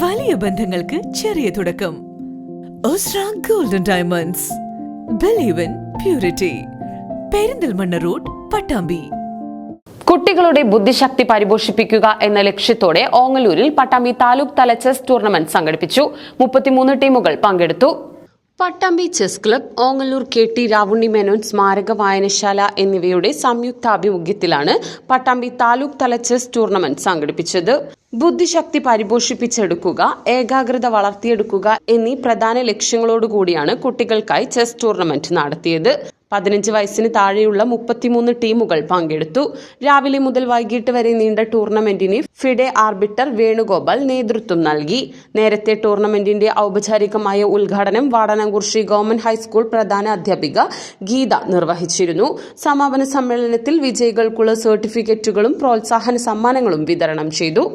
വലിയ ബന്ധങ്ങൾക്ക് ചെറിയ തുടക്കം. Osra golden diamonds. Believe in purity. Perinthalmanna road, Pattambi. കുട്ടികളുടെ ബുദ്ധിശക്തി പരിപോഷിപ്പിക്കുക എന്ന ലക്ഷ്യത്തോടെ ഓങ്ങല്ലൂരിൽ പട്ടാമ്പി താലൂക്ക് തല ചെസ് ടൂർണമെന്റ് സംഘടിപ്പിച്ചു. 33 ടീമുകൾ പങ്കെടുത്തു. Pattambi chess club, Ongallur KT Ravunni Menon സ്മാരക വായനശാല എന്നിവയുടെ സംയുക്താഭിമുഖ്യത്തിലാണ് പട്ടാമ്പി താലൂക്ക് തല ചെസ് ടൂർണമെന്റ് സംഘടിപ്പിച്ചത്. ബുദ്ധിശക്തി പരിപോഷിപ്പിച്ചെടുക്കുക, ഏകാഗ്രത വളർത്തിയെടുക്കുക എന്നീ പ്രധാന ലക്ഷ്യങ്ങളോടുകൂടിയാണ് കുട്ടികൾക്കായി ചെസ് ടൂർണമെന്റ് നടത്തിയത്. 15 വയസ്സിന് താഴെയുള്ള 33 ടീമുകൾ പങ്കെടുത്തു. രാവിലെ മുതൽ വൈകിട്ട് വരെ നീണ്ട ടൂർണമെന്റിന് ഫിഡെ ആർബിറ്റർ വേണുഗോപാൽ നേതൃത്വം നൽകി. നേരത്തെ ടൂർണമെന്റിന്റെ ഔപചാരികമായ ഉദ്ഘാടനം വാടാനംകുറിശി ഗവൺമെന്റ് ഹൈസ്കൂൾ പ്രധാന അധ്യാപിക ഗീത നിർവഹിച്ചിരുന്നു. സമാപന സമ്മേളനത്തിൽ വിജയികൾക്കുള്ള സർട്ടിഫിക്കറ്റുകളും പ്രോത്സാഹന സമ്മാനങ്ങളും വിതരണം ചെയ്തു.